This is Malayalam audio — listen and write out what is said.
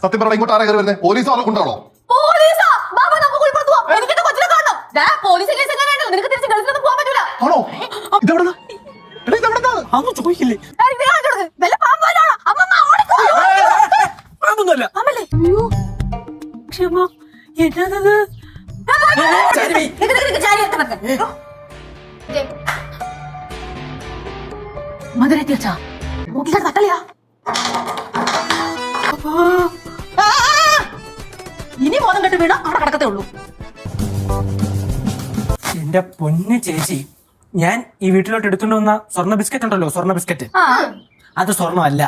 സത്യം പറഞ്ഞ ഇങ്ങോട്ട് ആരാ കയറി വരുന്നത്? പോലീസ് ആളെ കൊണ്ടാണോ? ആണോ? ഇതെവിടുന്നാ? ചോദിക്കില്ലേ? മധുര തീർച്ച തട്ടളിയാ ഇനി ബോധം കെട്ട് വീണ അവിടെ കിടക്കത്തേ ഉള്ളൂ. എന്റെ പൊന്ന് ചേച്ചി, ഞാൻ ഈ വീട്ടിലോട്ട് എടുത്തുകൊണ്ട് വന്ന സ്വർണ്ണ ബിസ്ക്കറ്റ് ഉണ്ടല്ലോ, സ്വർണ്ണ ബിസ്ക്കറ്റ്, അത് സ്വർണ്ണമല്ല.